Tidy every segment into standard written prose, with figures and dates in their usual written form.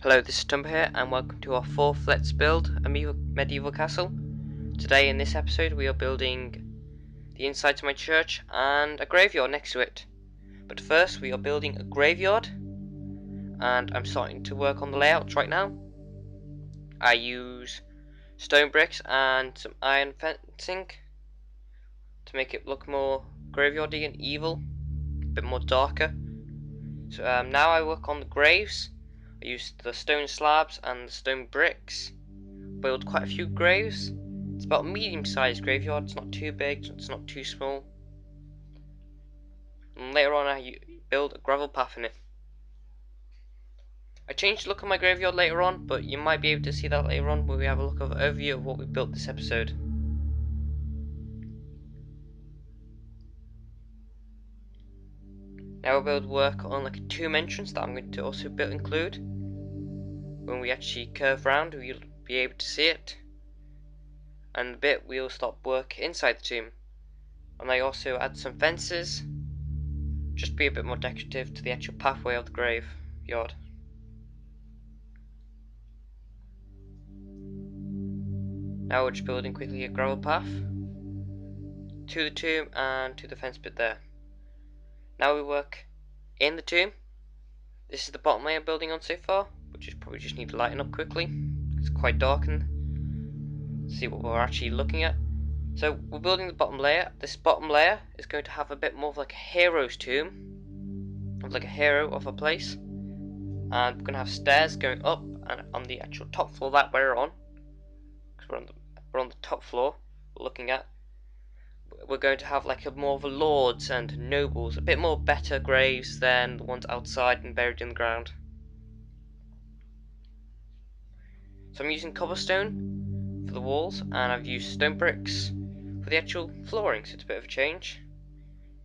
Hello, this is Tumbow here, and welcome to our fourth Let's Build a Medieval Castle. Today in this episode we are building the inside to my church and a graveyard next to it. But first we are building a graveyard, and I'm starting to work on the layouts right now. I use stone bricks and some iron fencing to make it look more graveyardy and evil, a bit more darker. So now I work on the graves. I used the stone slabs and the stone bricks. Build quite a few graves. It's about a medium-sized graveyard. It's not too big, it's not too small. And later on I build a gravel path in it. I changed the look of my graveyard later on, but you might be able to see that later on when we have a look of an overview of what we built this episode. Now we'll work on like a tomb entrance that I'm going to also include. When we actually curve round, we'll be able to see it. And a bit we'll start work inside the tomb. And I also add some fences, just be a bit more decorative to the actual pathway of the graveyard. Now we're just building quickly a gravel path to the tomb and to the fence bit there. Now we work in the tomb. This is the bottom layer I'm building on so far, which is probably just need to lighten up quickly. It's quite dark and see what we're actually looking at. So we're building the bottom layer. This bottom layer is going to have a bit more of like a hero's tomb, of like a hero of a place, and we're going to have stairs going up and on the actual top floor that we're on. Because we're on the top floor. We're looking at. We're going to have like a more of a lords and nobles, a bit more better graves than the ones outside and buried in the ground. So I'm using cobblestone for the walls, and I've used stone bricks for the actual flooring, so it's a bit of a change.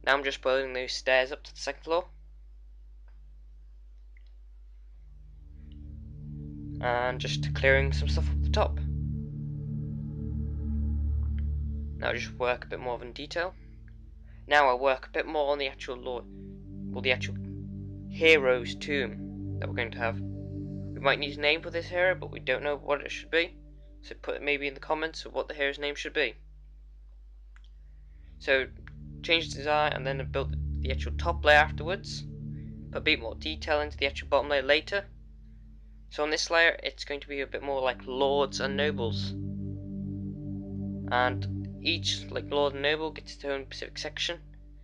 Now I'm just building those stairs up to the second floor. And just clearing some stuff up the top. Now just work a bit more in detail. Now I work a bit more on the actual lord, well, the actual hero's tomb that we're going to have. We might need a name for this hero, but we don't know what it should be. So put it maybe in the comments of what the hero's name should be. So change the design and then I built the actual top layer afterwards. Put a bit more detail into the actual bottom layer later. So on this layer it's going to be a bit more like lords and nobles. And each like lord and noble gets its own specific section.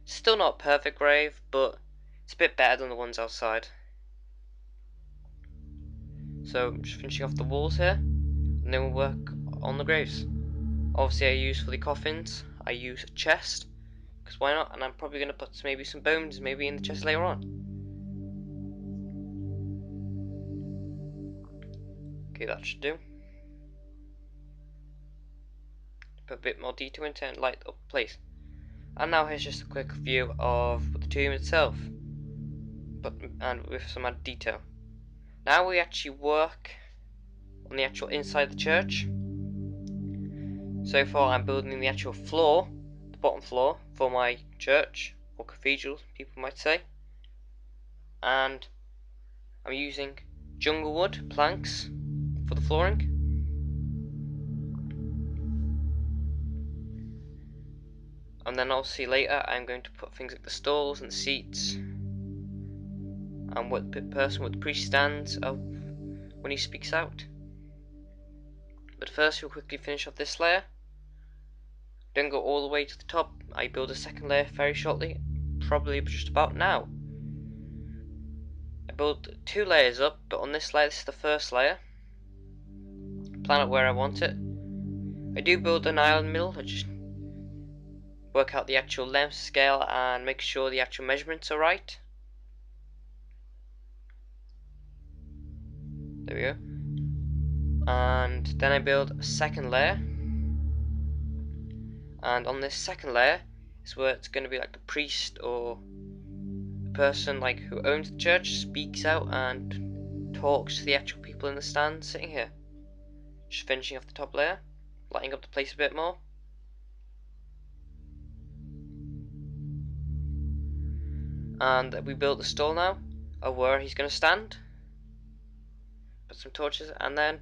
Still not a perfect grave, but it's a bit better than the ones outside. So I'm just finishing off the walls here, and then we'll work on the graves. Obviously I use for the coffins, I use a chest, because why not, and I'm probably going to put maybe some bones maybe in the chest later on. Okay, that should do. Put a bit more detail into it and light up the place. And now here's just a quick view of the tomb itself, and with some added detail. Now we actually work on the actual inside of the church. So far I'm building the actual floor, the bottom floor for my church, or cathedral people might say. And I'm using jungle wood planks for the flooring. And then I'll see later I'm going to put things like the stalls and the seats and what the person, what the priest stands when he speaks out. But first we'll quickly finish off this layer. Don't go all the way to the top. I build a second layer very shortly, probably just about now. I build 2 layers up, but on this layer, this is the first layer. Plan it where I want it. I do build an island mill. I just work out the actual length scale and make sure the actual measurements are right. There we go. And then I build a second layer. And on this second layer is where it's going to be like the priest or the person like who owns the church speaks out and talks to the actual people in the stand sitting here. Just finishing off the top layer, lighting up the place a bit more. And we built the stall now of where he's going to stand. put some torches, and then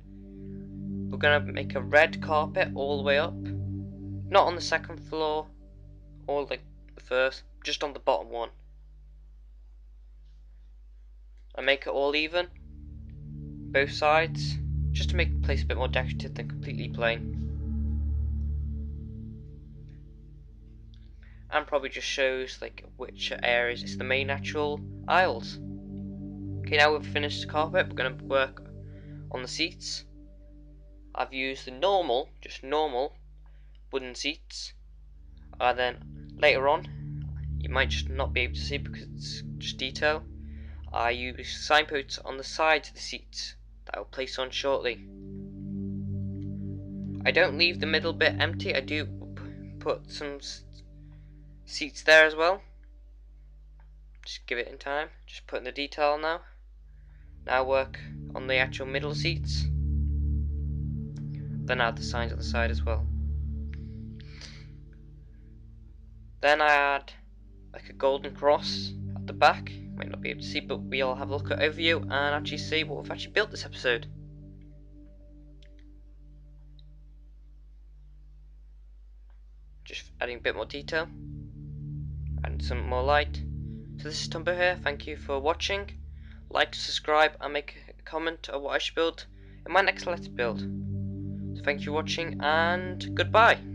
we're gonna make a red carpet all the way up. Not on the second floor or like the first, just on the bottom one. And make it all even, both sides, just to make the place a bit more decorative than completely plain. And probably just shows like which areas is the main actual aisles. Okay, now we've finished the carpet, we're going to work on the seats. I've used the normal, just normal wooden seats. And then later on, you might just not be able to see because it's just detail. I use signposts on the sides of the seats that I'll place on shortly. I don't leave the middle bit empty, I do put some seats there as well. Just give it in time, just putting the detail now. Now work on the actual middle seats. Then add the signs on the side as well. Then I add like a golden cross at the back. Might not be able to see, but we'll have a look at overview and actually see what we've actually built this episode. Just adding a bit more detail, adding some more light. So this is Tumbow here, thank you for watching. Like, subscribe and make a comment on what I should build in my next Let's Build. So thank you for watching and goodbye.